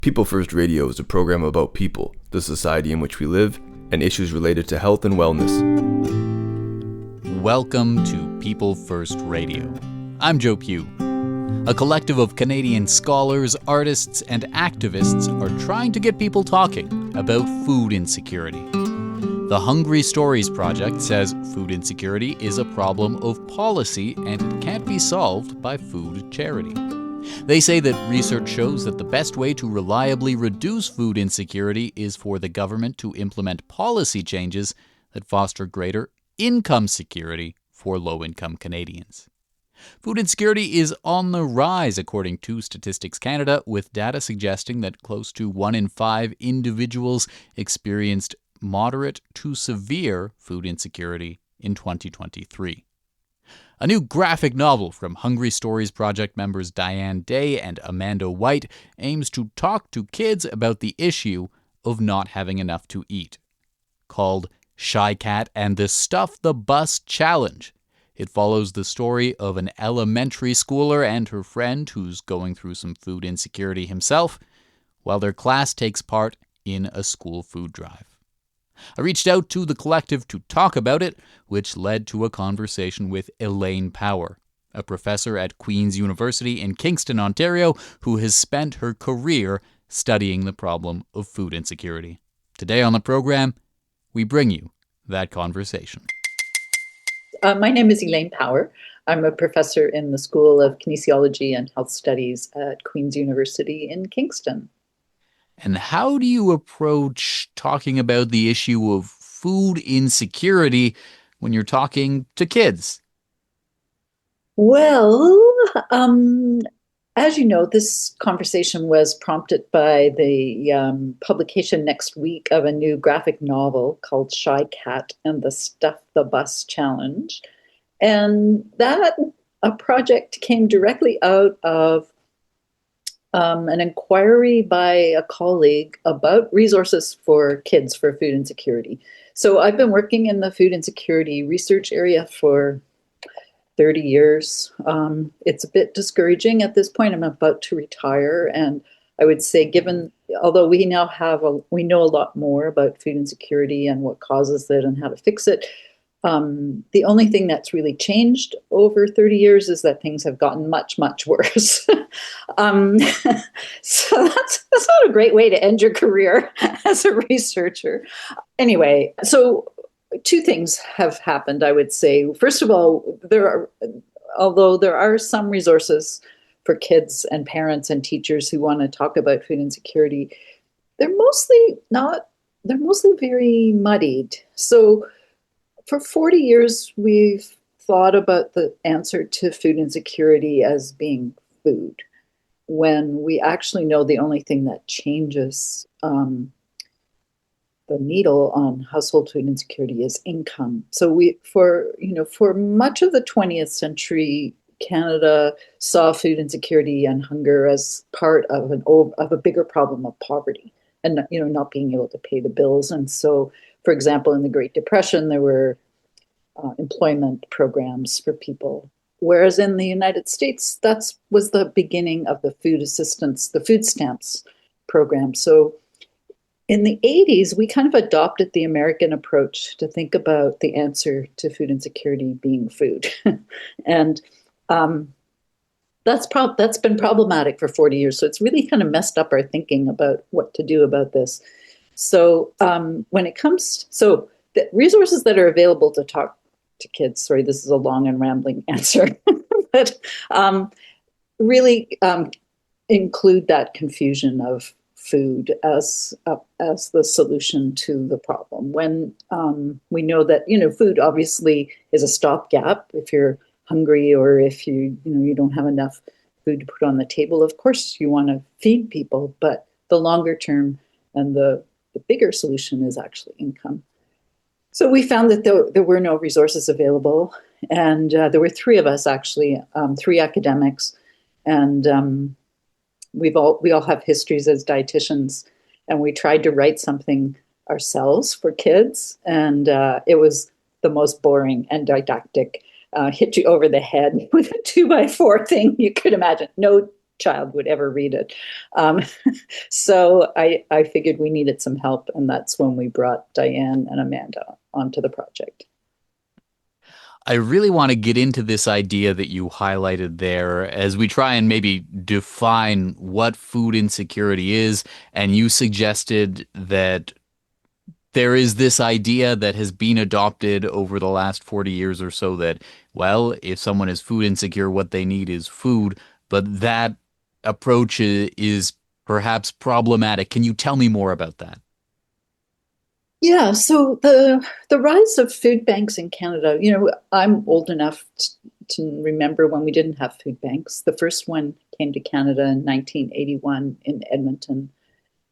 People First Radio is a program about people, the society in which we live, and issues related to health and wellness. Welcome to People First Radio. I'm Joe Pugh. A collective of Canadian scholars, artists, and activists are trying to get people talking about food insecurity. The Hungry Stories Project says food insecurity is a problem of policy and it can't be solved by food charity. They say that research shows that the best way to reliably reduce food insecurity is for the government to implement policy changes that foster greater income security for low-income Canadians. Food insecurity is on the rise, according to Statistics Canada, with data suggesting that close to 1 in 5 individuals experienced moderate to severe food insecurity in 2023. A new graphic novel from Hungry Stories Project members Diane Day and Amanda White aims to talk to kids about the issue of not having enough to eat. Called Shy Cat and the Stuff the Bus Challenge, it follows the story of an elementary schooler and her friend who's going through some food insecurity himself, while their class takes part in a school food drive. I reached out to the collective to talk about it, which led to a conversation with Elaine Power, a professor at Queen's University in Kingston, Ontario, who has spent her career studying the problem of food insecurity. Today on the program, we bring you that conversation. My name is Elaine Power. I'm a professor in the School of Kinesiology and Health Studies at Queen's University in Kingston. And how do you approach talking about the issue of food insecurity when you're talking to kids? Well, as you know, this conversation was prompted by the publication next week of a new graphic novel called Shy Cat and the Stuff the Bus Challenge. And that a project came directly out of an inquiry by a colleague about resources for kids for food insecurity. So I've been working in the food insecurity research area for 30 years. It's a bit discouraging at this point. I'm about to retire, and I would say, although we now we know a lot more about food insecurity and what causes it and how to fix it. The only thing that's really changed over 30 years is that things have gotten much, much worse. So that's not a great way to end your career as a researcher. Anyway, so two things have happened, I would say. First of all, although there are some resources for kids and parents and teachers who want to talk about food insecurity, they're mostly very muddied. So for 40 years, we've thought about the answer to food insecurity as being food, when we actually know the only thing that changes the needle on household food insecurity is income. So for much of the 20th century, Canada saw food insecurity and hunger as part of a bigger problem of poverty and not being able to pay the bills. And so, for example, in the Great Depression, there were employment programs for people. Whereas in the United States, that was the beginning of the food assistance, the food stamps program. So in the 80s, we kind of adopted the American approach to think about the answer to food insecurity being food. And that's been problematic for 40 years. So it's really kind of messed up our thinking about what to do about this. So the resources that are available to talk to kids, sorry, this is a long and rambling answer, but really include that confusion of food as the solution to the problem. When we know that food obviously is a stopgap. If you're hungry or if you don't have enough food to put on the table, of course you want to feed people, but the longer term and the bigger solution is actually income. So we found that there were no resources available, and there were three of us actually, three academics, and we all have histories as dietitians, and we tried to write something ourselves for kids, and it was the most boring and didactic, hit you over the head with a 2x4 thing you could imagine. No child would ever read it. Um, so I figured we needed some help, and that's when we brought Diane and Amanda onto the project. I really want to get into this idea that you highlighted there as we try and maybe define what food insecurity is. And you suggested that there is this idea that has been adopted over the last 40 years or so that, well, if someone is food insecure, what they need is food. But that approach is perhaps problematic. Can you tell me more about that? Yeah, so the rise of food banks in Canada, I'm old enough to remember when we didn't have food banks. The first one came to Canada in 1981 in Edmonton,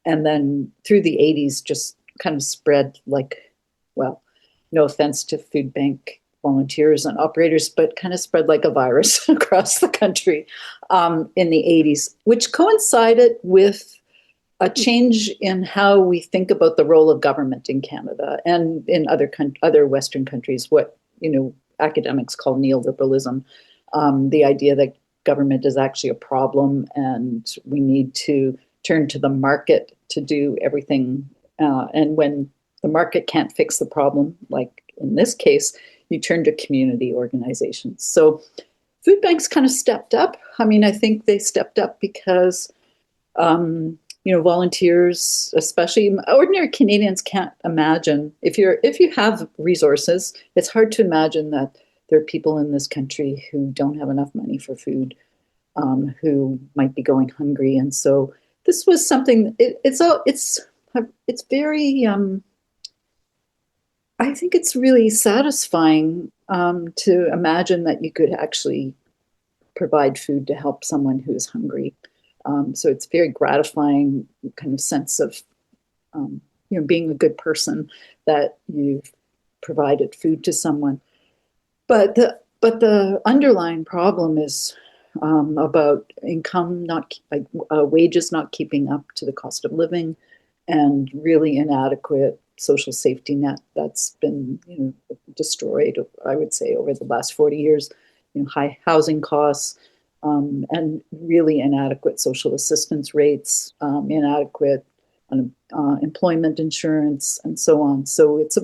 and then through the 80s just kind of spread like, well, no offense to food bank volunteers and operators, but kind of spread like a virus across the country in the 80s, which coincided with a change in how we think about the role of government in Canada and in other Western countries, what academics call neoliberalism, the idea that government is actually a problem and we need to turn to the market to do everything. And when the market can't fix the problem, like in this case, you turn to community organizations. So food banks kind of stepped up. I mean, I think they stepped up because volunteers, especially ordinary Canadians, can't imagine if you have resources. It's hard to imagine that there are people in this country who don't have enough money for food, who might be going hungry, and so this was something. It's very. I think it's really satisfying to imagine that you could actually provide food to help someone who is hungry. So it's very gratifying kind of sense of, being a good person that you've provided food to someone. But the underlying problem is about income wages not keeping up to the cost of living, and really inadequate social safety net that's been destroyed, I would say, over the last 40 years. High housing costs. And really inadequate social assistance rates, inadequate employment insurance, and so on. So it's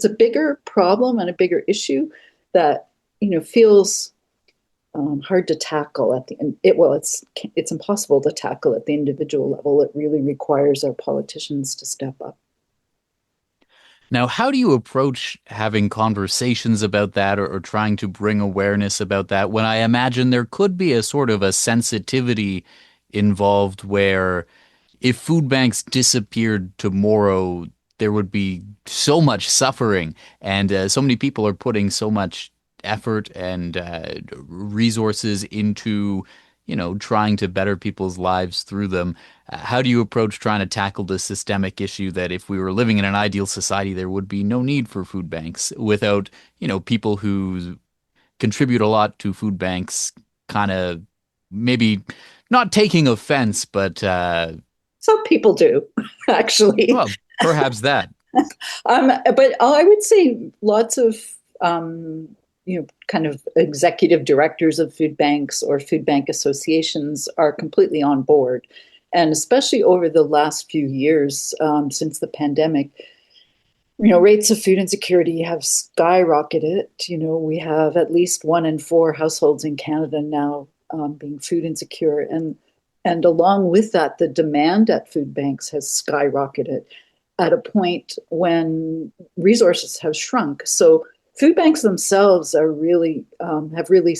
a bigger problem and a bigger issue that feels hard to tackle at the end. It's impossible to tackle at the individual level. It really requires our politicians to step up. Now, how do you approach having conversations about that or trying to bring awareness about that when I imagine there could be a sort of a sensitivity involved where if food banks disappeared tomorrow, there would be so much suffering and so many people are putting so much effort and resources into trying to better people's lives through them. How do you approach trying to tackle the systemic issue that if we were living in an ideal society, there would be no need for food banks without, people who contribute a lot to food banks kind of maybe not taking offense, but some people do, actually. Well, perhaps that. But I would say lots of kind of executive directors of food banks or food bank associations are completely on board. And especially over the last few years, since the pandemic, rates of food insecurity have skyrocketed. We have at least 1 in 4 households in Canada now being food insecure. And along with that, the demand at food banks has skyrocketed at a point when resources have shrunk. So food banks themselves are really have really,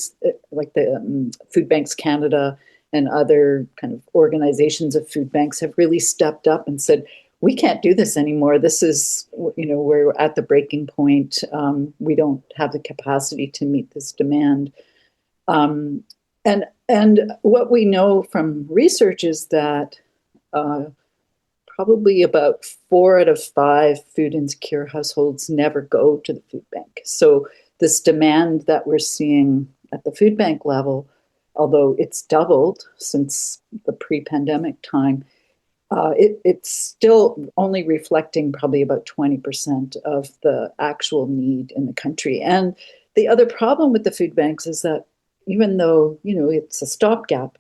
like the Food Banks Canada and other kind of organizations of food banks have really stepped up and said, we can't do this anymore. This is, we're at the breaking point. We don't have the capacity to meet this demand. And what we know from research is that probably about 4 out of 5 food insecure households never go to the food bank. So this demand that we're seeing at the food bank level, although it's doubled since the pre-pandemic time, it's still only reflecting probably about 20% of the actual need in the country. And the other problem with the food banks is that even though it's a stopgap,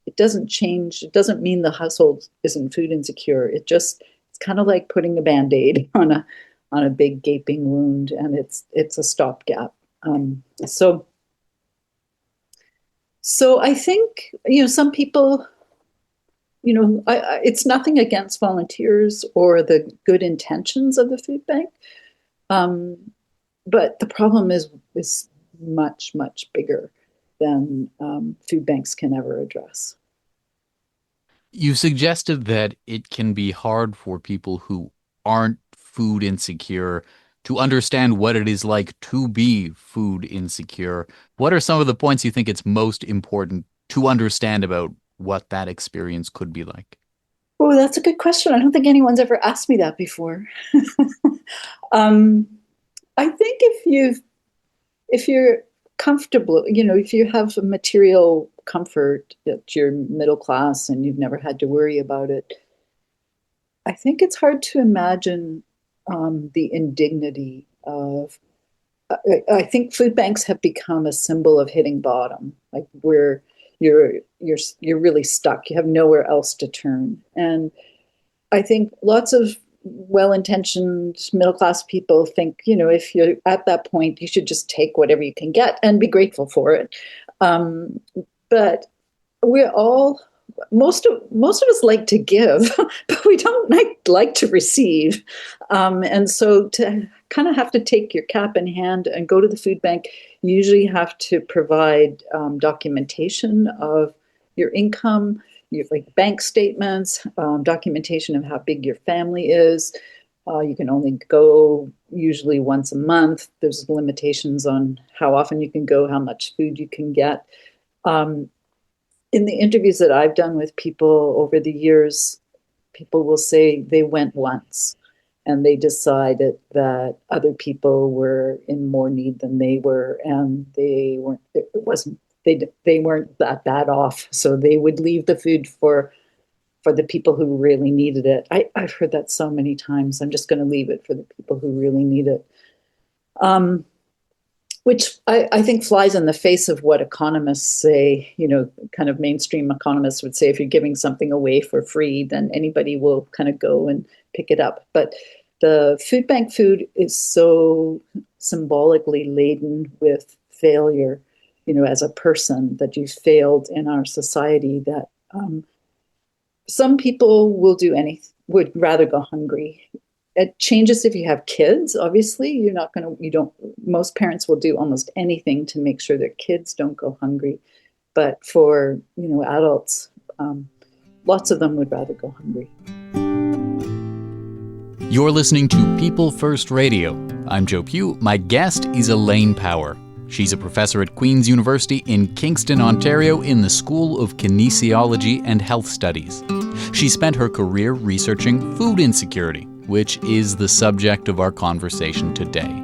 it doesn't change. It doesn't mean the household isn't food insecure. It's kind of like putting a Band-Aid on a big gaping wound, and it's a stopgap. So I think, some people, it's nothing against volunteers or the good intentions of the food bank, but the problem is much, much bigger than food banks can ever address. You suggested that it can be hard for people who aren't food insecure to understand what it is like to be food insecure. What are some of the points you think it's most important to understand about what that experience could be like? Oh, that's a good question. I don't think anyone's ever asked me that before. um, I think if you're comfortable, if you have a material comfort, that you're middle class and you've never had to worry about it, I think it's hard to imagine the indignity of. I think food banks have become a symbol of hitting bottom, like where you're really stuck. You have nowhere else to turn, and I think lots of well-intentioned middle-class people think, if you're at that point, you should just take whatever you can get and be grateful for it. But we're all most of us like to give, but we don't like to receive. And so to kind of have to take your cap in hand and go to the food bank, you usually have to provide documentation of your income, your like bank statements, documentation of how big your family is. You can only go usually once a month. There's limitations on how often you can go, how much food you can get. In the interviews that I've done with people over the years, people will say they went once and they decided that other people were in more need than they were, and they weren't that off. So they would leave the food for the people who really needed it. I've heard that so many times. I'm just going to leave it for the people who really need it. Which I think flies in the face of what economists say, kind of mainstream economists would say, if you're giving something away for free, then anybody will kind of go and pick it up. But the food bank food is so symbolically laden with failure, as a person, that you failed in our society, that some people would rather go hungry. It changes if you have kids. Obviously, most parents will do almost anything to make sure their kids don't go hungry. But for, adults, lots of them would rather go hungry. You're listening to People First Radio. I'm Joe Pugh. My guest is Elaine Power. She's a professor at Queen's University in Kingston, Ontario, in the School of Kinesiology and Health Studies. She spent her career researching food insecurity, which is the subject of our conversation today.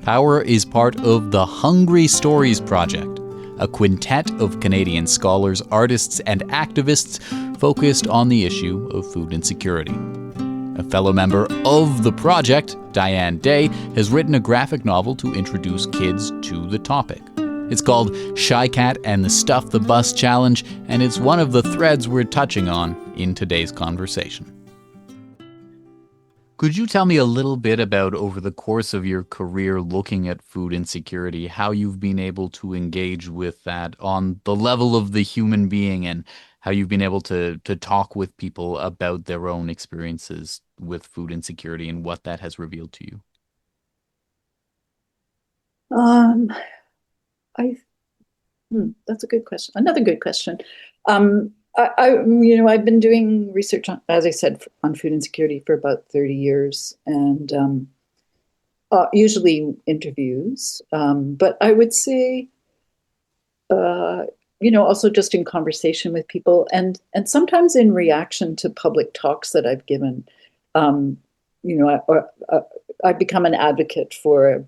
Power is part of the Hungry Stories Project, a quintet of Canadian scholars, artists, and activists focused on the issue of food insecurity. A fellow member of the project, Diane Day, has written a graphic novel to introduce kids to the topic. It's called Shy Cat and the Stuff the Bus Challenge, and it's one of the threads we're touching on in today's conversation. Could you tell me a little bit about, over the course of your career looking at food insecurity, how you've been able to engage with that on the level of the human being, and how you've been able to talk with people about their own experiences with food insecurity and what that has revealed to you? That's a good question. Another good question. I've been doing research on, as I said, on food insecurity for about 30 years, and usually interviews. But I would say, also just in conversation with people, and sometimes in reaction to public talks that I've given. I've become an advocate for a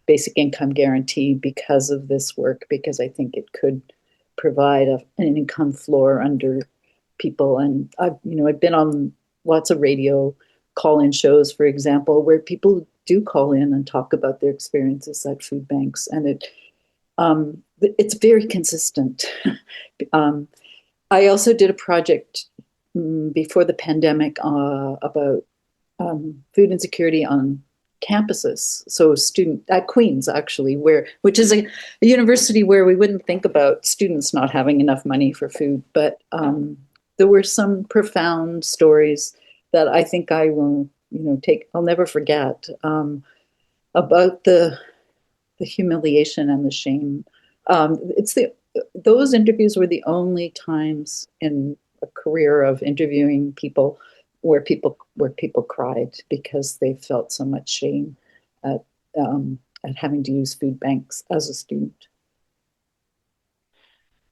basic income guarantee because of this work, because I think it could provide an income floor under people. And I've been on lots of radio call-in shows, for example, where people do call in and talk about their experiences at food banks, and it's very consistent. I also did a project before the pandemic about food insecurity on campuses. So student at Queen's actually, which is a university where we wouldn't think about students not having enough money for food, but there were some profound stories that I think I will, I'll never forget about the humiliation and the shame. Those interviews were the only times in a career of interviewing people where people cried because they felt so much shame at at having to use food banks as a student.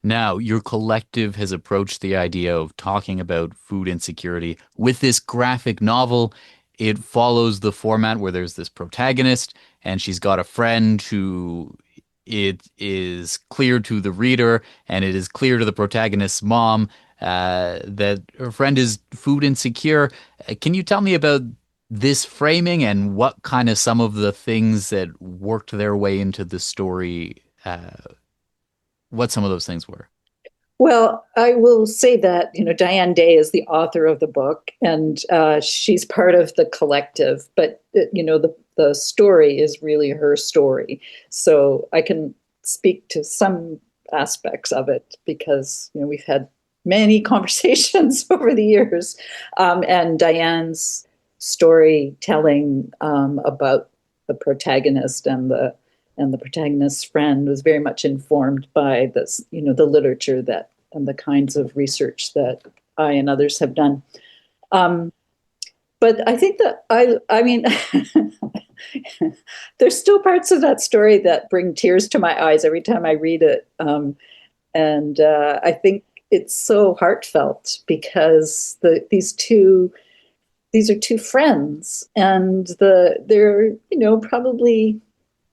Now, your collective has approached the idea of talking about food insecurity with this graphic novel. It follows the format where there's this protagonist, and she's got a friend who it is clear to the reader, and it is clear to the protagonist's mom that her friend is food insecure. Can you tell me about this framing and what kind of some of the things that worked their way into the story, what some of those things were? Well, I will say that Diane Day is the author of the book, and she's part of the collective. But the story is really her story, so I can speak to some aspects of it because we've had many conversations over the years, and Diane's storytelling about the protagonist and the protagonist's friend was very much informed by this, the literature that and the kinds of research that I and others have done. But I think that I mean, there's still parts of that story that bring tears to my eyes every time I read it, and I think it's so heartfelt because these are two friends, and they're probably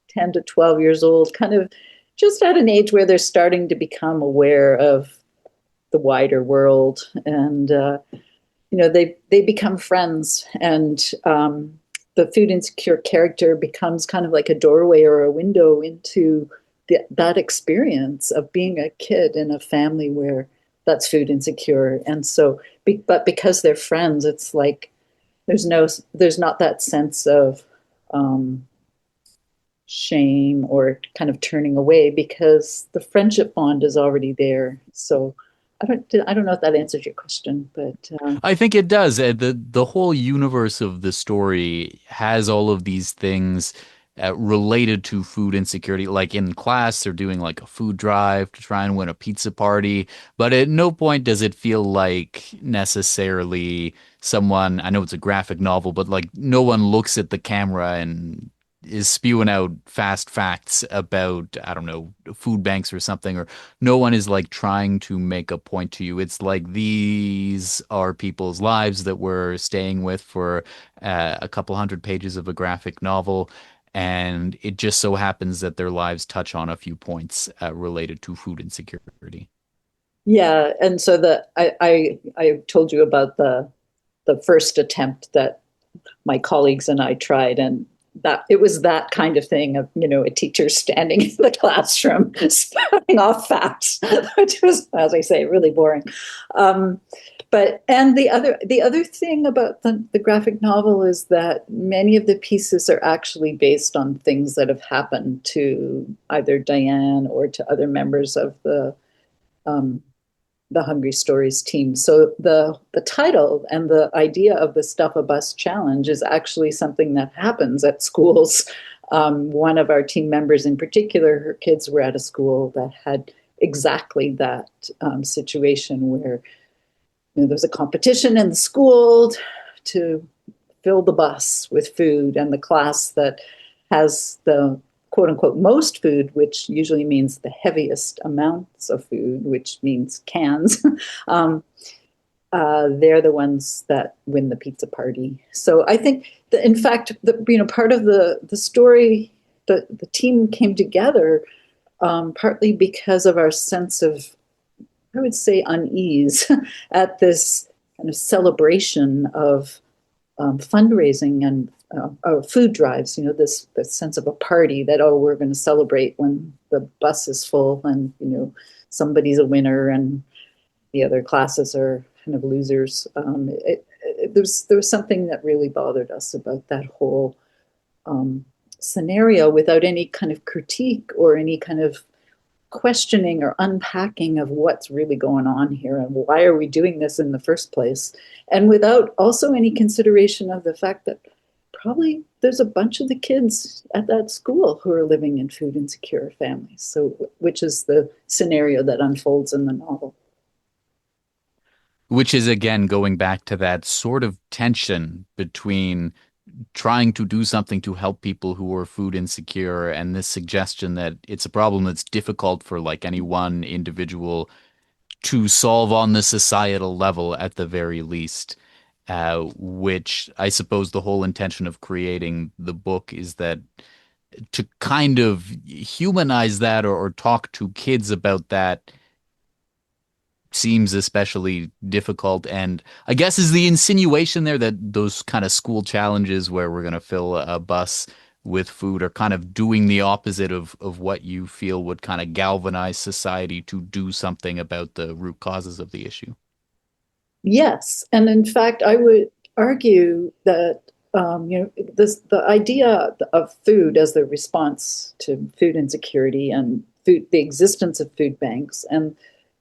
10 to 12 years old, kind of just at an age where they're starting to become aware of the wider world. And, they become friends. And the food insecure character becomes kind of like a doorway or a window into that experience of being a kid in a family where that's food insecure. And so, but because they're friends, it's like there's not that sense of, shame or kind of turning away because the friendship bond is already there. So I don't know if that answers your question, but I think it does. The whole universe of the story has all of these things related to food insecurity. Like in class, they're doing like a food drive to try and win a pizza party, but at no point does it feel like necessarily someone, I know it's a graphic novel, but like no one looks at the camera and is spewing out fast facts about, I don't know, food banks or something, or no one is like trying to make a point to you. It's like these are people's lives that we're staying with for a couple hundred pages of a graphic novel. And it just so happens that their lives touch on a few points related to food insecurity. yeah. And so I told you about the first attempt that my colleagues and I tried, and that it was that kind of thing of a teacher standing in the classroom spouting off facts, which was, as I say, really boring. But and the other thing about the graphic novel is that many of the pieces are actually based on things that have happened to either Diane or to other members of um, the Hungry Stories team. So the title and the idea of the Stuff a Bus Challenge is actually something that happens at schools. One of our team members in particular, her kids were at a school that had exactly that situation where there's a competition in the school to fill the bus with food, and the class that has the quote unquote most food, which usually means the heaviest amounts of food, which means cans, they're the ones that win the pizza party. So I think that, in fact, part of the story, the team came together partly because of our sense of, I would say, unease at this kind of celebration of fundraising and food drives. This sense of a party that, oh, we're going to celebrate when the bus is full and somebody's a winner, and the other classes are kind of losers. There was something that really bothered us about that whole scenario without any kind of critique or any kind of questioning or unpacking of what's really going on here and why are we doing this in the first place, and without also any consideration of the fact that probably there's a bunch of the kids at that school who are living in food insecure families, so which is the scenario that unfolds in the novel. Which is again going back to that sort of tension between trying to do something to help people who are food insecure and this suggestion that it's a problem that's difficult for like any one individual to solve on the societal level at the very least. Which I suppose the whole intention of creating the book is that to kind of humanize that or talk to kids about that seems especially difficult. And I guess is the insinuation there that those kind of school challenges where we're going to fill a bus with food are kind of doing the opposite of what you feel would kind of galvanize society to do something about the root causes of the issue. Yes, and in fact, I would argue that the idea of food as the response to food insecurity and food, the existence of food banks, and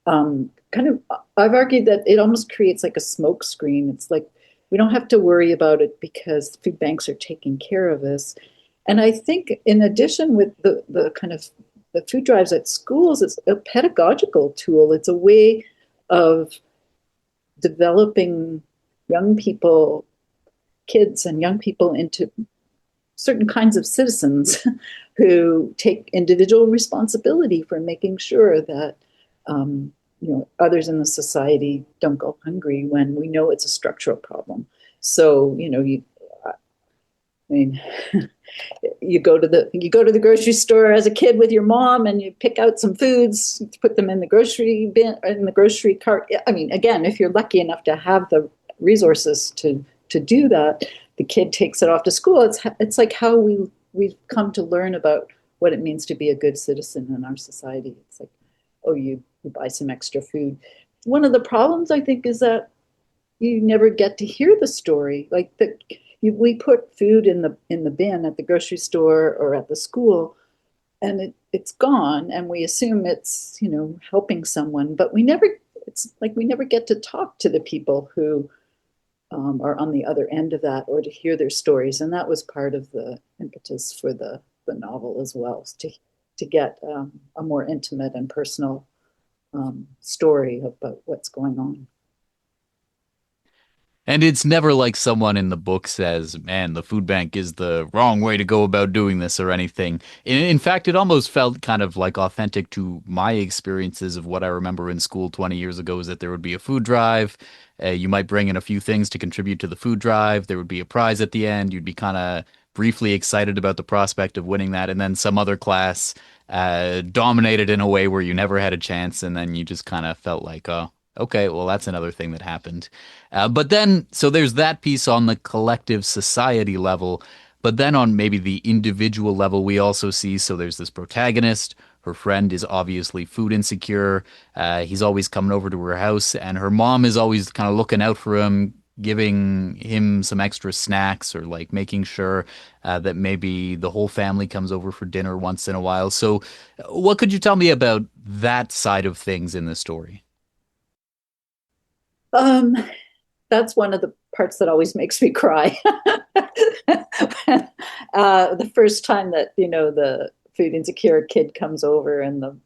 kind of, I've argued that it almost creates like a smoke screen. It's like we don't have to worry about it because food banks are taking care of us. And I think, in addition, with the kind of the food drives at schools, it's a pedagogical tool. It's a way of developing young people, kids and young people into certain kinds of citizens who take individual responsibility for making sure that others in the society don't go hungry when we know it's a structural problem. So I mean, you go to the grocery store as a kid with your mom, and you pick out some foods, put them in the grocery bin, in the grocery cart. I mean, again, if you're lucky enough to have the resources to do that, the kid takes it off to school. It's like how we've come to learn about what it means to be a good citizen in our society. It's like, oh, you buy some extra food. One of the problems, I think, is that you never get to hear the story. Like we put food in the bin at the grocery store or at the school, and it's gone, and we assume it's helping someone, but it's like we never get to talk to the people who are on the other end of that, or to hear their stories. And that was part of the impetus for the novel as well, to get a more intimate and personal story about what's going on. And it's never like someone in the book says, man, the food bank is the wrong way to go about doing this or anything. In fact, it almost felt kind of like authentic to my experiences of what I remember in school 20 years ago is that there would be a food drive. You might bring in a few things to contribute to the food drive. There would be a prize at the end. You'd be kind of briefly excited about the prospect of winning that. And then some other class dominated in a way where you never had a chance. And then you just kind of felt like, oh, okay, well, that's another thing that happened. But then, so there's that piece on the collective society level. But then on maybe the individual level, we also see, so there's this protagonist. Her friend is obviously food insecure. He's always coming over to her house, and her mom is always kind of looking out for him, giving him some extra snacks or like making sure that maybe the whole family comes over for dinner once in a while. So, what could you tell me about that side of things in the story? Um, that's one of the parts that always makes me cry. The first time that the food insecure kid comes over and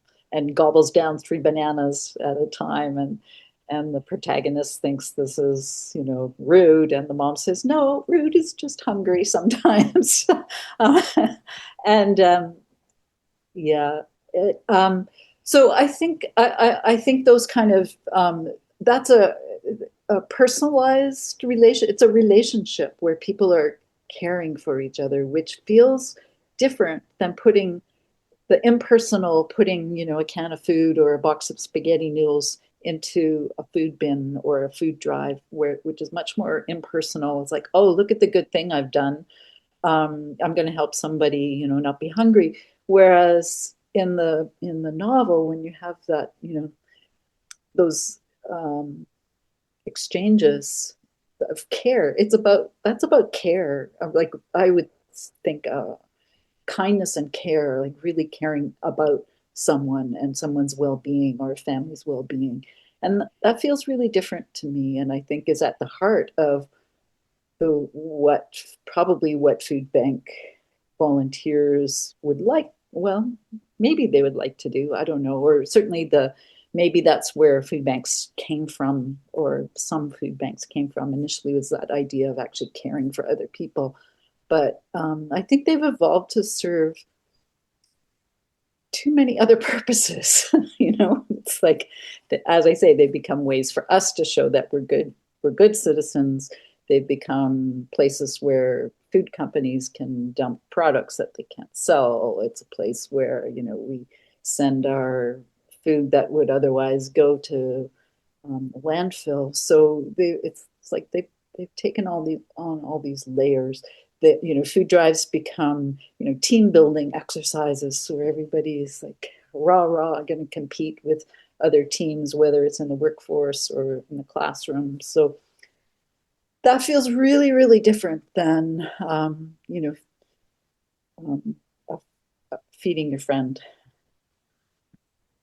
gobbles down 3 bananas at a time, and the protagonist thinks this is rude, and the mom says, no, rude is just hungry sometimes. uh, and yeah it, so I think those kind of that's a personalized relation. It's a relationship where people are caring for each other, which feels different than putting a can of food or a box of spaghetti noodles into a food bin or a food drive, which is much more impersonal. It's like, oh, look at the good thing I've done. I'm going to help somebody, not be hungry. Whereas in the novel, when you have that, those um, exchanges of care. That's about care. Like I would think kindness and care, like really caring about someone and someone's well-being or a family's well-being. And that feels really different to me, and I think is at the heart of the what food bank volunteers would like. Well, maybe they would like to do. I don't know. Or certainly maybe that's where food banks came from, or some food banks came from initially, was that idea of actually caring for other people. But I think they've evolved to serve too many other purposes. It's like, as I say, they've become ways for us to show that we're good citizens. They've become places where food companies can dump products that they can't sell. It's a place where, we send our food that would otherwise go to landfill. So it's like they've taken all these layers. That food drives become team building exercises where everybody's like rah going to compete with other teams, whether it's in the workforce or in the classroom. So that feels really, really different than um, feeding your friend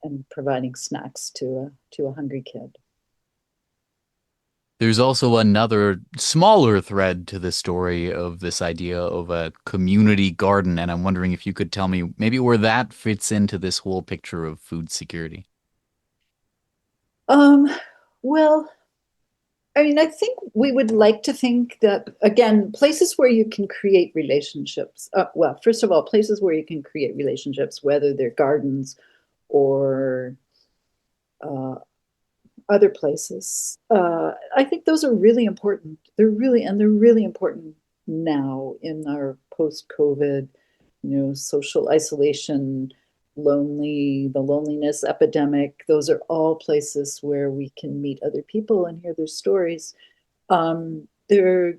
and providing snacks to a hungry kid. There's also another smaller thread to the story of this idea of a community garden, and I'm wondering if you could tell me maybe where that fits into this whole picture of food security. Um, well, I mean, I think we would like to think that, again, places where you can create relationships. Well, first of all, places where you can create relationships, whether they're gardens or uh, other places. I think those are really important. They're really important now in our post-COVID, social isolation, the loneliness epidemic. Those are all places where we can meet other people and hear their stories. They're,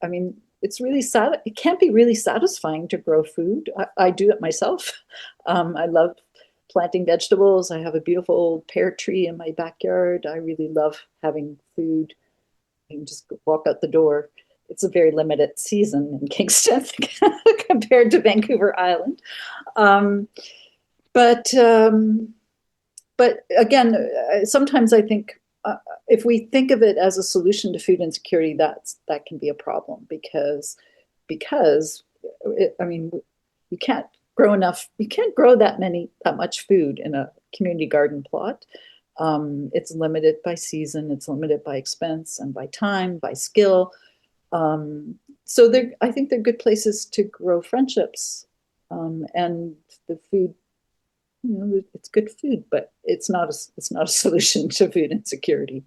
I mean, it's really sad. It can't be really satisfying to grow food. I do it myself. I love planting vegetables. I have a beautiful pear tree in my backyard. I really love having food. I can just walk out the door. It's a very limited season in Kingston compared to Vancouver Island. Um, but but again, sometimes I think if we think of it as a solution to food insecurity, that can be a problem because I mean, you can't you can't grow that much food in a community garden plot. It's limited by season, it's limited by expense and by time, by skill. So I think they're good places to grow friendships, and the food. It's good food, but it's not a solution to food insecurity.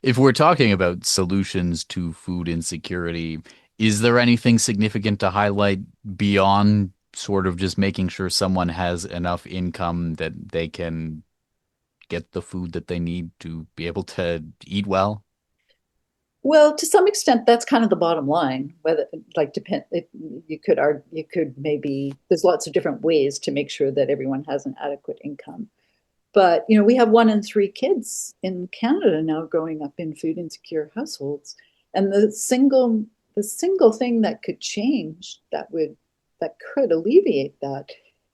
If we're talking about solutions to food insecurity, is there anything significant to highlight beyond sort of just making sure someone has enough income that they can get the food that they need to be able to eat well? Well, to some extent, that's kind of the bottom line. Whether like depend, it, you could maybe there's lots of different ways to make sure that everyone has an adequate income. But we have 1 in 3 kids in Canada now growing up in food insecure households, and the single thing that could change that could alleviate that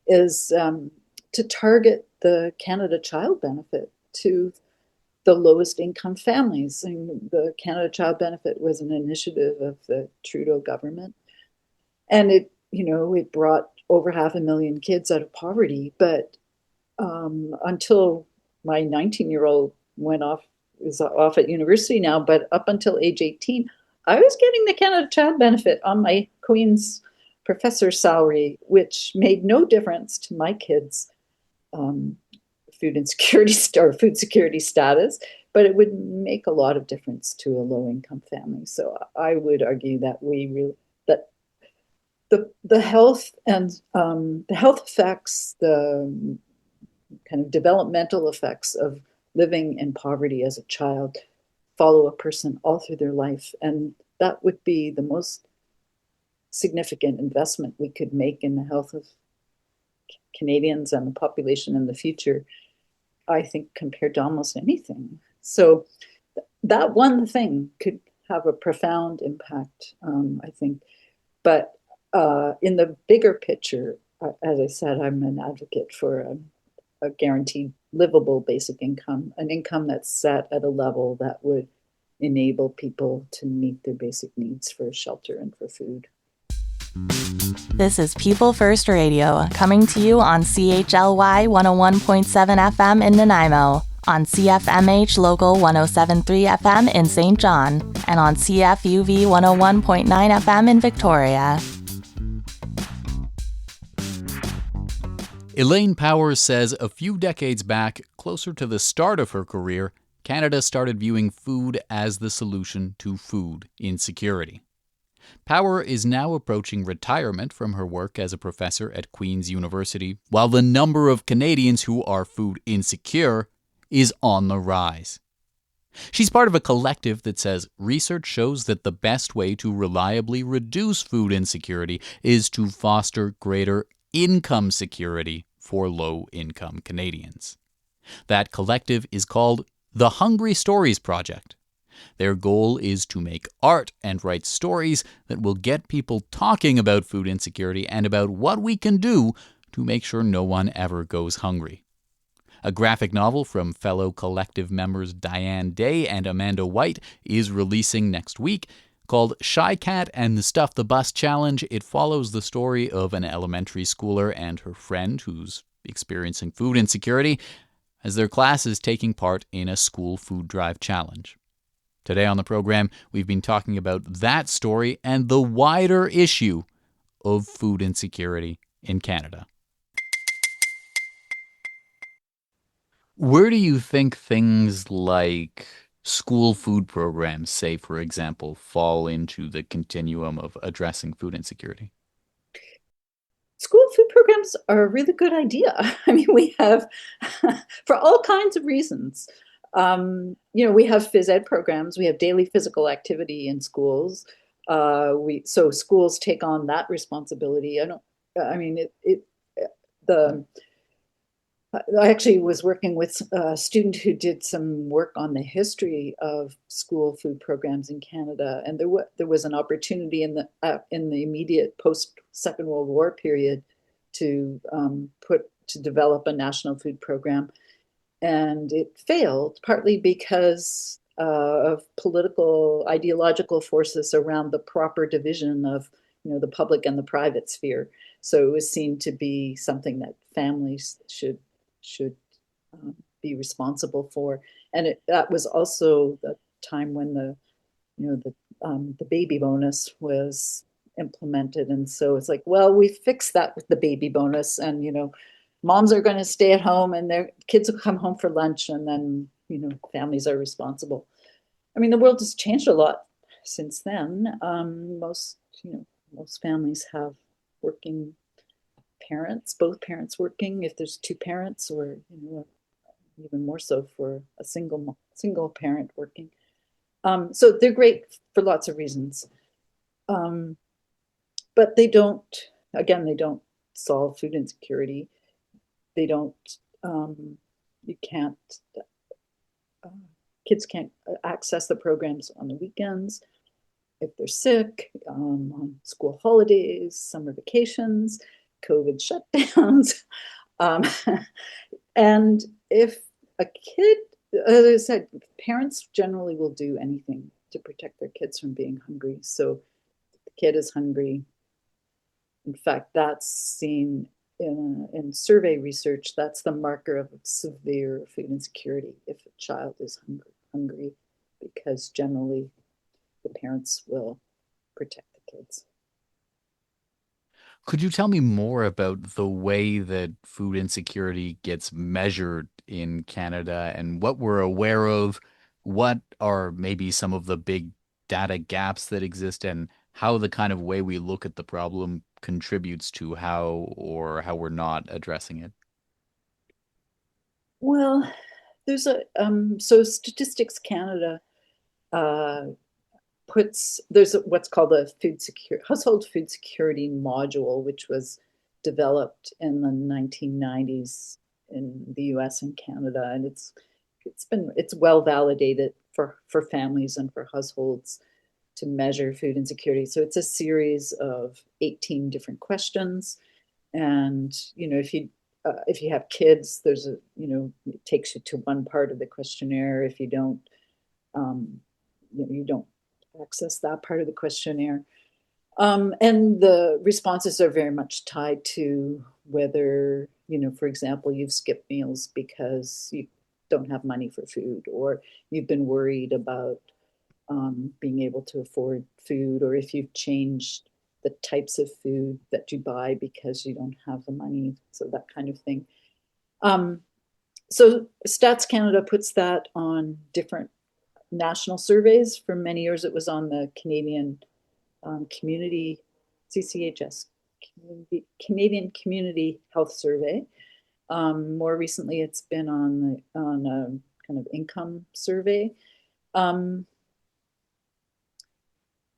is to target the Canada Child Benefit to the lowest income families. And the Canada Child Benefit was an initiative of the Trudeau government, and it brought over 500,000 kids out of poverty. But until my 19-year-old is off at university now, but up until age 18, I was getting the Canada Child Benefit on my Queen's professor salary, which made no difference to my kids' um, food insecurity or food security status, but it would make a lot of difference to a low-income family. So I would argue that that the health and the health effects, the kind of developmental effects of living in poverty as a child follow a person all through their life. And that would be the most significant investment we could make in the health of Canadians and the population in the future. I think, compared to almost anything. So that one thing could have a profound impact, I think. But in the bigger picture, as I said, I'm an advocate for a guaranteed livable basic income, an income that's set at a level that would enable people to meet their basic needs for shelter and for food. This is People First Radio, coming to you on CHLY 101.7 FM in Nanaimo, on CFMH Local 107.3 FM in St. John, and on CFUV 101.9 FM in Victoria. Elaine Power says a few decades back, closer to the start of her career, Canada started viewing food as the solution to food insecurity. Power is now approaching retirement from her work as a professor at Queen's University, while the number of Canadians who are food insecure is on the rise. She's part of a collective that says research shows that the best way to reliably reduce food insecurity is to foster greater income security for low-income Canadians. That collective is called the Hungry Stories Project. Their goal is to make art and write stories that will get people talking about food insecurity and about what we can do to make sure no one ever goes hungry. A graphic novel from fellow collective members Diane Day and Amanda White is releasing next week. Called Shy Cat and the Stuff the Bus Challenge, it follows the story of an elementary schooler and her friend who's experiencing food insecurity as their class is taking part in a school food drive challenge. Today on the program, we've been talking about that story and the wider issue of food insecurity in Canada. Where do you think things like school food programs, say, for example, fall into the continuum of addressing food insecurity? School food programs are a really good idea. I mean, we have, for all kinds of reasons, we have phys ed programs, we have daily physical activity in schools. So schools take on that responsibility. I actually was working with a student who did some work on the history of school food programs in Canada, and there was an opportunity in the immediate post Second World War period to develop a national food program, and it failed partly because of political ideological forces around the proper division of the public and the private sphere. So it was seen to be something that families should be responsible for, and that was also the time when the baby bonus was implemented, and so it's like, well, we fixed that with the baby bonus, and moms are going to stay at home, and their kids will come home for lunch, and then families are responsible. I mean, the world has changed a lot since then. Most families have working parents, both parents working, if there's two parents, or even more so for a single parent working. So they're great for lots of reasons, but they don't solve food insecurity. They don't. Kids can't access the programs on the weekends if they're sick, on school holidays, summer vacations, COVID shutdowns. And if a kid, as I said, parents generally will do anything to protect their kids from being hungry. So if the kid is hungry, in fact, that's seen in survey research, that's the marker of severe food insecurity if a child is hungry, because generally the parents will protect the kids. Could you tell me more about the way that food insecurity gets measured in Canada and what we're aware of? What are maybe some of the big data gaps that exist, and how the kind of way we look at the problem contributes to how we're not addressing it? Well, there's so Statistics Canada there's what's called a household food security module, which was developed in the 1990s in the US and Canada, and it's well validated for families and for households to measure food insecurity. So it's a series of 18 different questions. And, if you have kids, there's it takes you to one part of the questionnaire. If you don't, you don't access that part of the questionnaire. And the responses are very much tied to whether, for example, you've skipped meals because you don't have money for food, or you've been worried about being able to afford food, or if you've changed the types of food that you buy because you don't have the money, so that kind of thing. So Stats Canada puts that on different national surveys. For many years, it was on the Canadian Community, CCHS, Canadian Community Health Survey. More recently, it's been on a kind of income survey.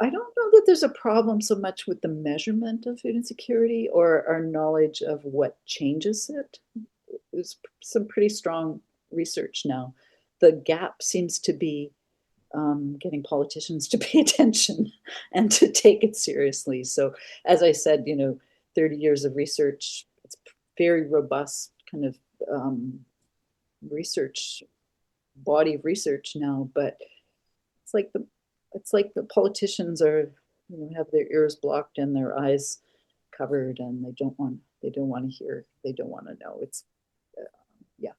I don't know that there's a problem so much with the measurement of food insecurity or our knowledge of what changes it. There's some pretty strong research now. The gap seems to be getting politicians to pay attention and to take it seriously. So, as I said, 30 years of research, it's very robust kind of research, body of research now, but it's like the politicians are, have their ears blocked and their eyes covered, and they don't want to hear, they don't want to know. It's yeah.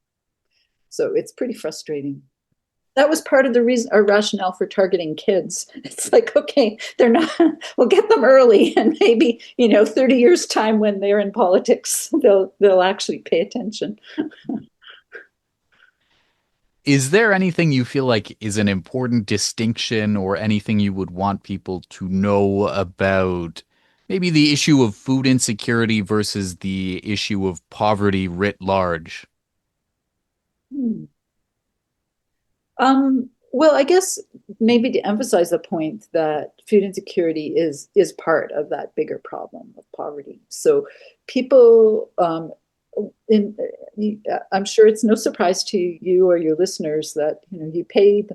So it's pretty frustrating. That was part of the reason, our rationale for targeting kids. It's like, okay, they're not, we'll get them early, and maybe 30 years time when they're in politics, they'll actually pay attention. Is there anything you feel like is an important distinction, or anything you would want people to know about maybe the issue of food insecurity versus the issue of poverty writ large? Well, I guess maybe to emphasize the point that food insecurity is part of that bigger problem of poverty. So people, I'm sure it's no surprise to you or your listeners that you pay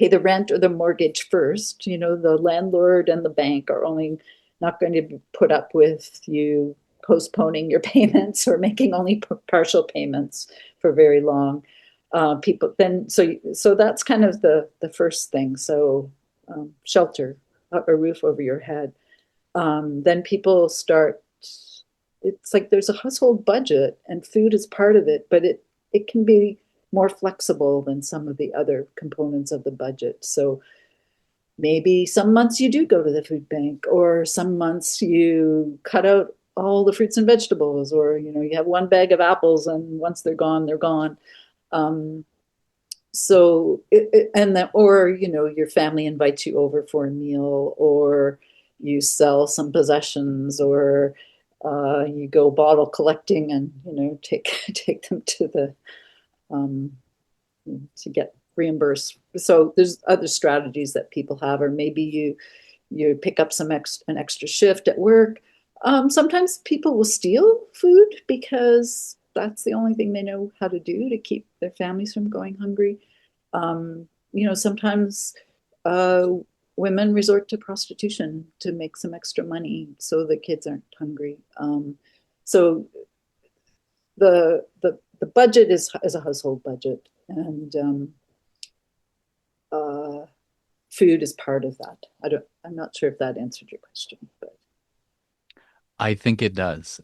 the rent or the mortgage first. The landlord and the bank are only not going to put up with you postponing your payments or making only partial payments for very long. People then so that's kind of the first thing. So shelter, a roof over your head. Then people start. It's like there's a household budget, and food is part of it, but it can be more flexible than some of the other components of the budget. So maybe some months you do go to the food bank, or some months you cut out all the fruits and vegetables, or you have one bag of apples, and once they're gone, they're gone. So your family invites you over for a meal, or you sell some possessions, or you go bottle collecting and take them to the to get reimbursed. So there's other strategies that people have, or maybe you pick up an extra shift at work. Sometimes people will steal food because that's the only thing they know how to do to keep their families from going hungry. Sometimes women resort to prostitution to make some extra money so the kids aren't hungry. So the budget is a household budget, and food is part of that. I'm not sure if that answered your question, but I think it does.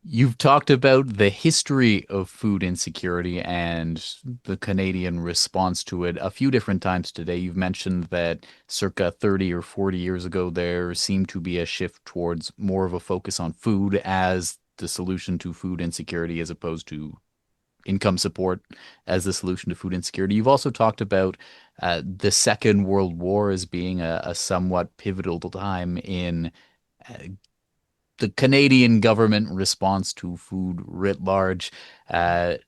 You've talked about the history of food insecurity and the Canadian response to it a few different times today. You've mentioned that circa 30 or 40 years ago, there seemed to be a shift towards more of a focus on food as the solution to food insecurity, as opposed to income support as the solution to food insecurity. You've also talked about the Second World War as being a somewhat pivotal time in the Canadian government response to food writ large. I've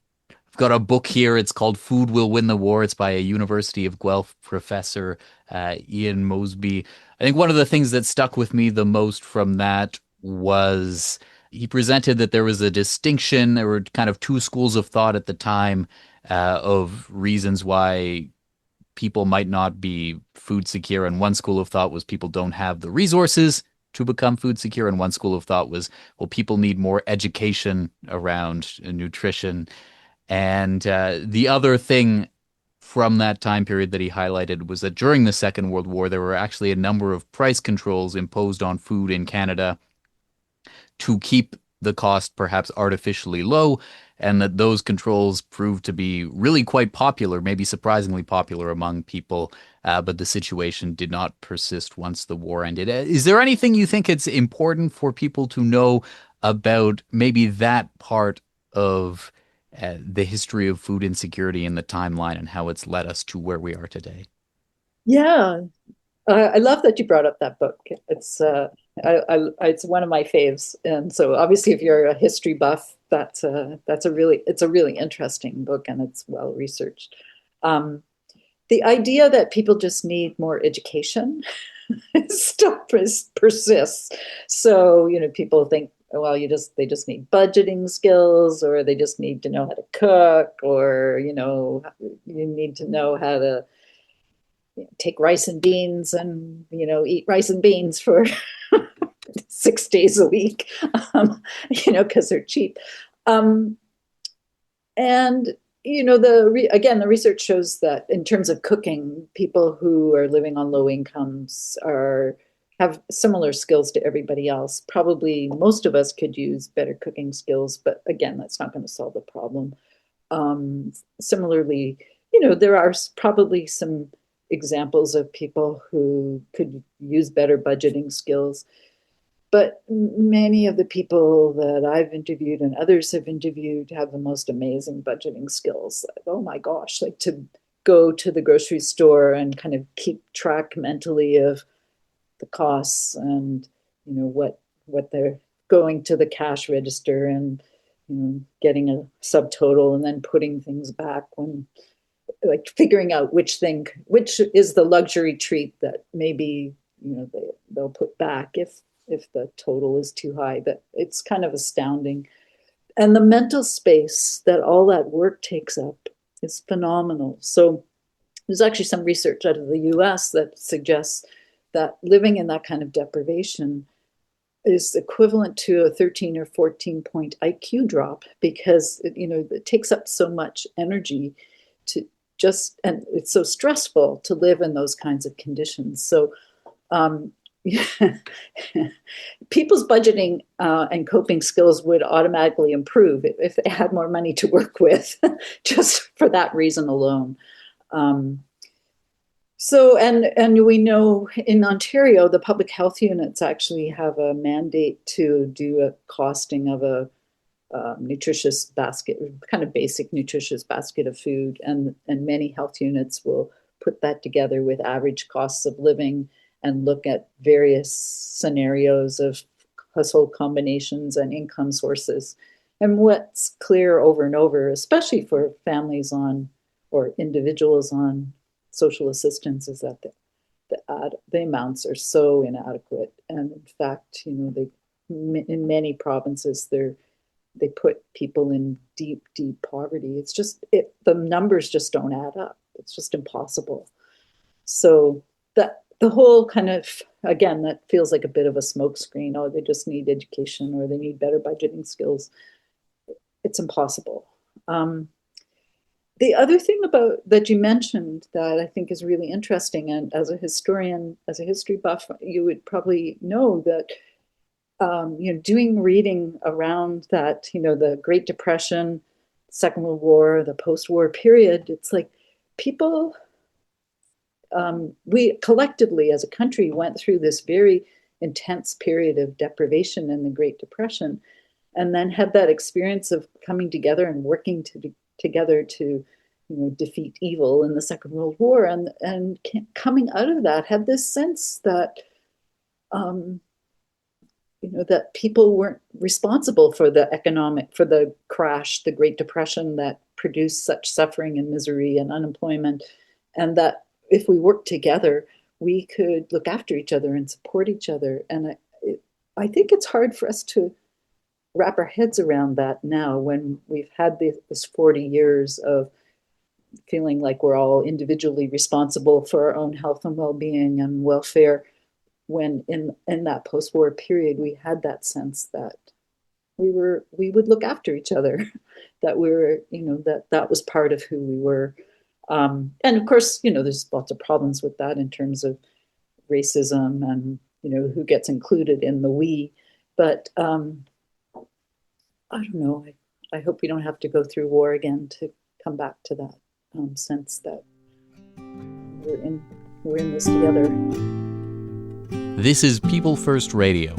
got a book here. It's called Food Will Win the War. It's by a University of Guelph professor, Ian Mosby. I think one of the things that stuck with me the most from that was He presented that there was a distinction. There were kind of two schools of thought at the time of reasons why people might not be food secure. And one school of thought was people don't have the resources to become food secure. And one school of thought was, well, people need more education around nutrition. And the other thing from that time period that he highlighted was that during the Second World War, there were actually a number of price controls imposed on food in Canada to keep the cost perhaps artificially low, and that those controls proved to be really quite popular, maybe surprisingly popular among people, but the situation did not persist once the war ended. Is there anything you think it's important for people to know about maybe that part of the history of food insecurity in the timeline and how it's led us to where we are today? Yeah, I love that you brought up that book. It's one of my faves, and so obviously, if you're a history buff, it's a really interesting book, and it's well researched. The idea that people just need more education still persists. So people think, well, they just need budgeting skills, or they just need to know how to cook, or you need to know how to take rice and beans and eat rice and beans for 6 days a week, because they're cheap. And the research shows that in terms of cooking, people who are living on low incomes have similar skills to everybody else. Probably most of us could use better cooking skills, but again, that's not going to solve the problem. Similarly, there are probably some examples of people who could use better budgeting skills. But many of the people that I've interviewed and others have interviewed have the most amazing budgeting skills. Oh my gosh, like to go to the grocery store and kind of keep track mentally of the costs and what they're going to the cash register and getting a subtotal and then putting things back when like figuring out which is the luxury treat that maybe they'll put back if the total is too high. But it's kind of astounding, and the mental space that all that work takes up is phenomenal. So there's actually some research out of the US that suggests that living in that kind of deprivation is equivalent to a 13 or 14 point IQ drop, because it takes up so much energy to and it's so stressful to live in those kinds of conditions. So people's budgeting and coping skills would automatically improve if they had more money to work with, just for that reason alone. And we know in Ontario, the public health units actually have a mandate to do a costing of a nutritious basket, kind of basic nutritious basket of food. And many health units will put that together with average costs of living and look at various scenarios of household combinations and income sources. And what's clear over and over, especially for families on or individuals on social assistance, is that the amounts are so inadequate. And in fact, in many provinces, they put people in deep, deep poverty. It's just, the numbers just don't add up. It's just impossible. So the whole kind of, again, that feels like a bit of a smokescreen. Oh, they just need education or they need better budgeting skills. It's impossible. The other thing that you mentioned that I think is really interesting, and as a historian, as a history buff, you would probably know that doing reading around that, the Great Depression, Second World War, the post-war period, it's like people, we collectively as a country went through this very intense period of deprivation in the Great Depression, and then had that experience of coming together and working together to defeat evil in the Second World War, and coming out of that had this sense that that people weren't responsible for the crash, the Great Depression that produced such suffering and misery and unemployment, and that if we worked together, we could look after each other and support each other. And I think it's hard for us to wrap our heads around that now when we've had this 40 years of feeling like we're all individually responsible for our own health and well-being and welfare, when in that post-war period we had that sense that we would look after each other, that we were, that was part of who we were. And of course, there's lots of problems with that in terms of racism and, who gets included in the we. But I don't know. I hope we don't have to go through war again to come back to that sense that we're in this together. This is People First Radio.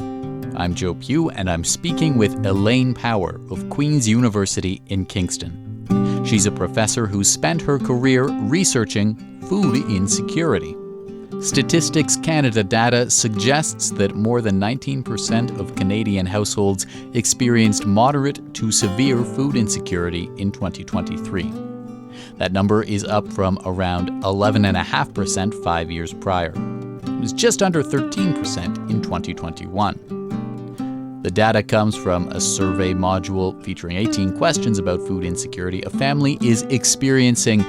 I'm Joe Pugh, and I'm speaking with Elaine Power of Queen's University in Kingston. She's a professor who spent her career researching food insecurity. Statistics Canada data suggests that more than 19% of Canadian households experienced moderate to severe food insecurity in 2023. That number is up from around 11.5% 5 years prior. It was just under 13% in 2021. The data comes from a survey module featuring 18 questions about food insecurity. A family is experiencing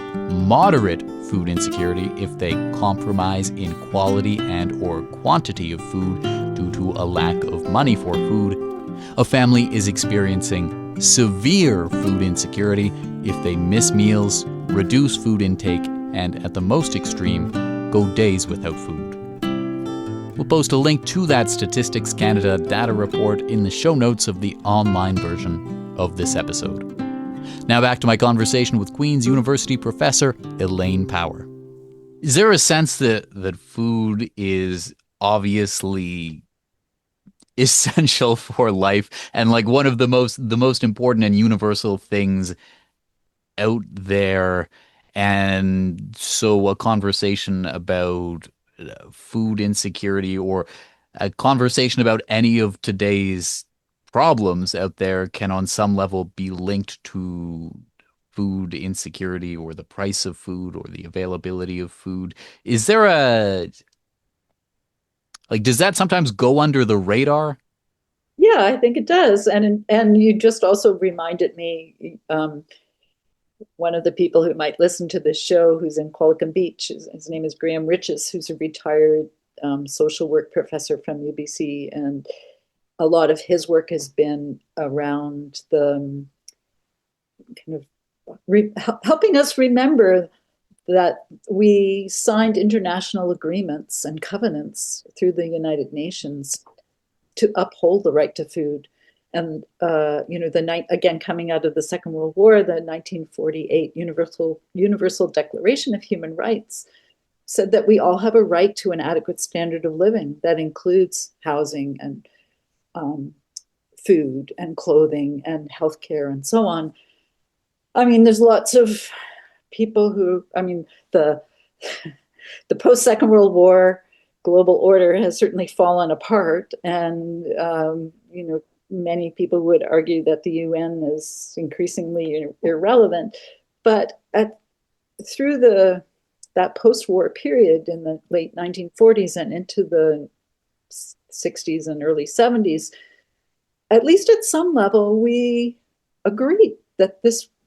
moderate food insecurity if they compromise in quality and or quantity of food due to a lack of money for food. A family is experiencing severe food insecurity if they miss meals, reduce food intake, and at the most extreme, go days without food. We'll post a link to that Statistics Canada data report in the show notes of the online version of this episode. Now back to my conversation with Queen's University professor Elaine Power. Is there a sense that food is obviously essential for life and like one of the most important and universal things out there, and so a conversation about food insecurity or a conversation about any of today's problems out there can on some level be linked to food insecurity or the price of food or the availability of food? Is there does that sometimes go under the radar? Yeah, I think it does. And you just also reminded me, one of the people who might listen to this show who's in Qualicum Beach, his name is Graham Riches, who's a retired social work professor from UBC. And a lot of his work has been around the kind of helping us remember that we signed international agreements and covenants through the United Nations to uphold the right to food. And, again, coming out of the Second World War, the 1948 Universal Declaration of Human Rights said that we all have a right to an adequate standard of living that includes housing and food and clothing and healthcare and so on. I mean, there's lots of people who, the post-Second World War global order has certainly fallen apart, and, many people would argue that the UN is increasingly irrelevant. But through that post-war period in the late 1940s and into the 60s and early 70s, at least at some level, we agreed that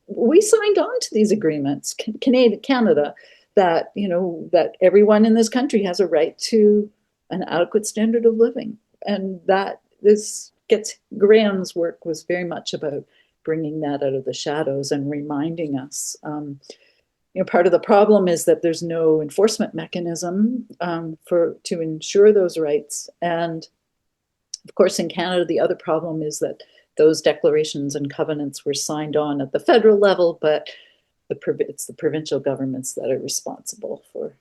we signed on to these agreements, Canada, that, that everyone in this country has a right to an adequate standard of living. And that Graham's work was very much about bringing that out of the shadows and reminding us. Part of the problem is that there's no enforcement mechanism to ensure those rights. And of course, in Canada, the other problem is that those declarations and covenants were signed on at the federal level, but it's the provincial governments that are responsible for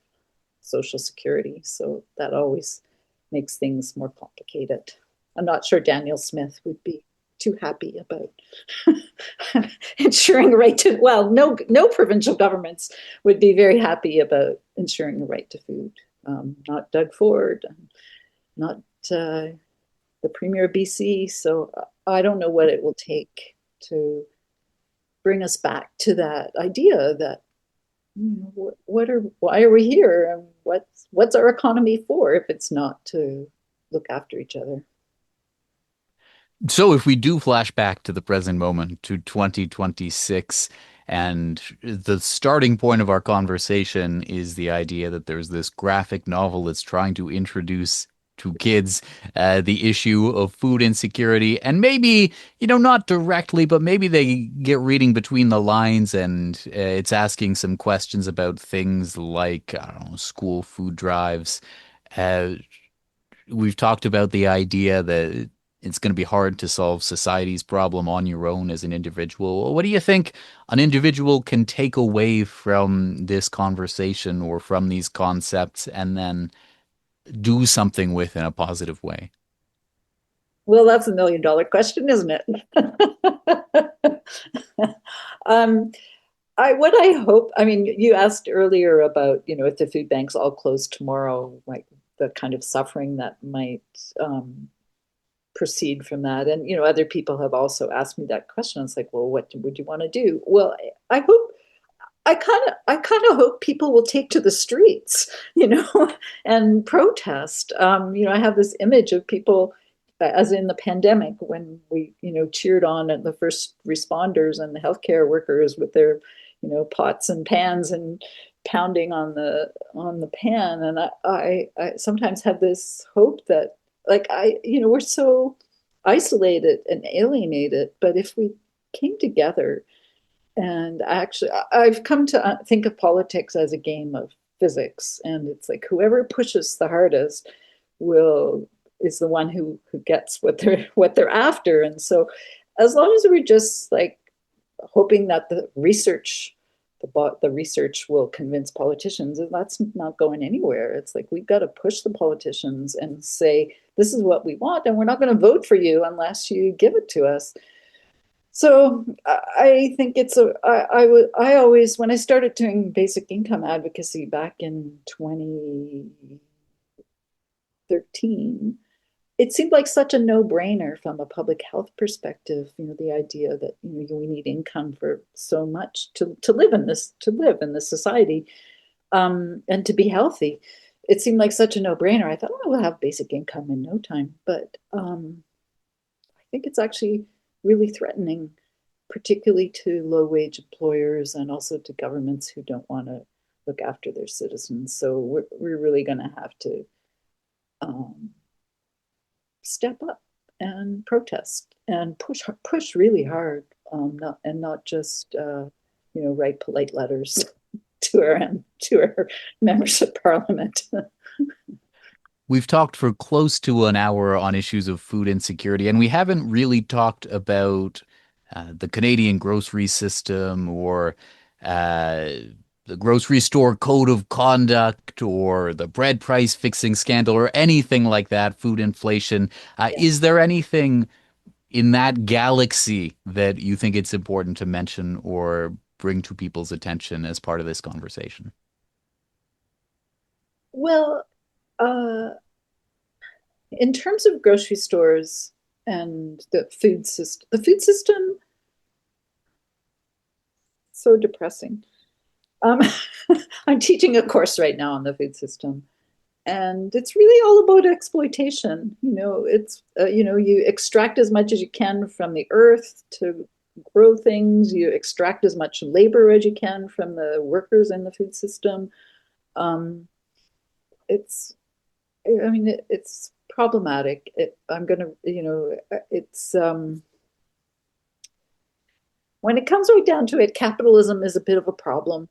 Social Security. So that always makes things more complicated. I'm not sure Daniel Smith would be too happy about ensuring a right to, no provincial governments would be very happy about ensuring a right to food. Not Doug Ford, not the Premier of BC. So I don't know what it will take to bring us back to that idea that, why are we here, and what's our economy for if it's not to look after each other? So if we do flash back to the present moment, to 2026, and the starting point of our conversation is the idea that there's this graphic novel that's trying to introduce to kids the issue of food insecurity, and maybe, not directly, but maybe they get reading between the lines, and it's asking some questions about things like, I don't know, school food drives. Uh, we've talked about the idea that it's going to be hard to solve society's problem on your own as an individual. What do you think an individual can take away from this conversation or from these concepts and then do something with in a positive way? Well, that's $1 million question, isn't it? um, what I hope, I mean, you asked earlier about, if the food banks all close tomorrow, like the kind of suffering that might proceed from that. And, other people have also asked me that question. It's like, well, what would you want to do? Well, I hope, I kind of hope people will take to the streets, and protest. I have this image of people, as in the pandemic, when we, cheered on at the first responders and the healthcare workers with their, pots and pans and pounding on the pan. And I sometimes have this hope that, like, we're so isolated and alienated, but if we came together, and actually, I've come to think of politics as a game of physics, and it's like whoever pushes the hardest will is the one who gets what they're after. And so, as long as we're just like hoping that the research will convince politicians, and that's not going anywhere. It's like we've got to push the politicians and say, this is what we want, and we're not going to vote for you unless you give it to us. So I think I always, when I started doing basic income advocacy back in 2013, it seemed like such a no-brainer from a public health perspective. The idea that we need income for so much to live in this society, and to be healthy. It seemed like such a no-brainer. I thought, oh, we'll have basic income in no time, but I think it's actually really threatening, particularly to low-wage employers and also to governments who don't want to look after their citizens. So we're really going to have to step up and protest and push really hard, not just write polite letters to our members of parliament. We've talked for close to an hour on issues of food insecurity, and we haven't really talked about the Canadian grocery system or the grocery store code of conduct or the bread price fixing scandal or anything like that, food inflation. Yeah. Is there anything in that galaxy that you think it's important to mention or bring to people's attention as part of this conversation? Well, in terms of grocery stores and the food system, so depressing. I'm teaching a course right now on the food system, and it's really all about exploitation. It's you extract as much as you can from the earth to grow things. You extract as much labor as you can from the workers in the food system. It's problematic. When it comes right down to it, capitalism is a bit of a problem,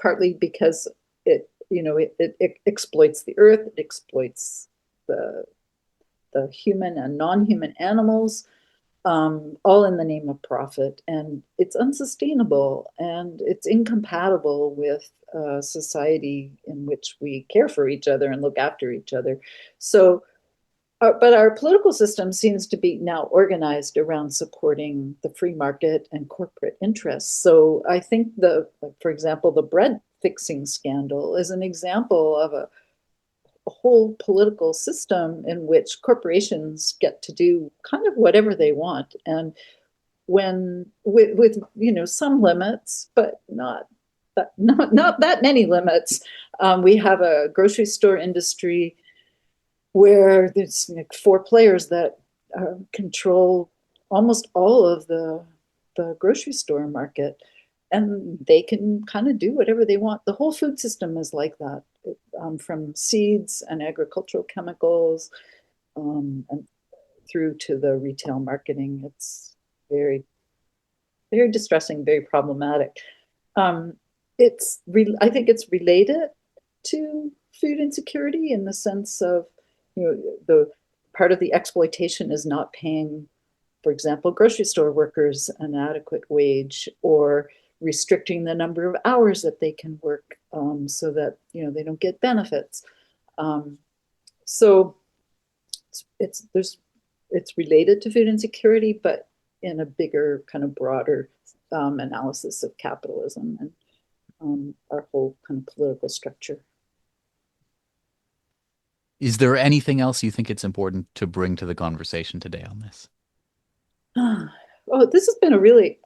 partly because it exploits the earth, it exploits the human and non-human animals, all in the name of profit, and it's unsustainable and it's incompatible with a society in which we care for each other and look after each other. So. But our political system seems to be now organized around supporting the free market and corporate interests. So I think for example, the bread fixing scandal is an example of a whole political system in which corporations get to do kind of whatever they want, and when with some limits, but not that many limits. We have a grocery store industry where there's like 4 players that control almost all of the grocery store market, and they can kind of do whatever they want. The whole food system is like that, from seeds and agricultural chemicals, and through to the retail marketing. It's very, very distressing, very problematic. I think it's related to food insecurity in the sense of, the part of the exploitation is not paying, for example, grocery store workers an adequate wage, or restricting the number of hours that they can work, so that they don't get benefits. So it's related to food insecurity, but in a bigger, kind of broader analysis of capitalism and our whole kind of political structure. Is there anything else you think it's important to bring to the conversation today on this? Oh, this has been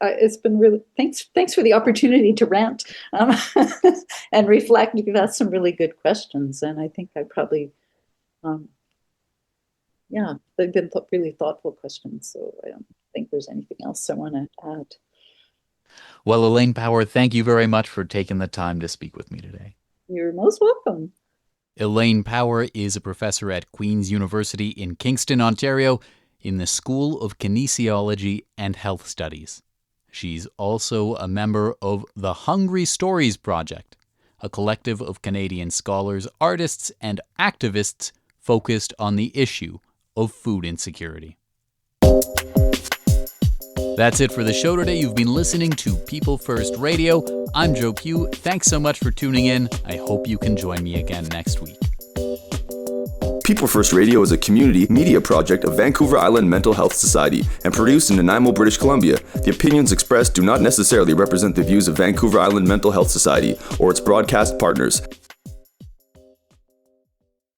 it's been really, thanks for the opportunity to rant and reflect. You've asked some really good questions, and I think I probably, they've been really thoughtful questions, so I don't think there's anything else I want to add. Well, Elaine Power, thank you very much for taking the time to speak with me today. You're most welcome. Elaine Power is a professor at Queen's University in Kingston, Ontario, in the School of Kinesiology and Health Studies. She's also a member of the Hungry Stories Project, a collective of Canadian scholars, artists, and activists focused on the issue of food insecurity. That's it for the show today. You've been listening to People First Radio. I'm Joe Pugh. Thanks so much for tuning in. I hope you can join me again next week. People First Radio is a community media project of Vancouver Island Mental Health Society and produced in Nanaimo, British Columbia. The opinions expressed do not necessarily represent the views of Vancouver Island Mental Health Society or its broadcast partners.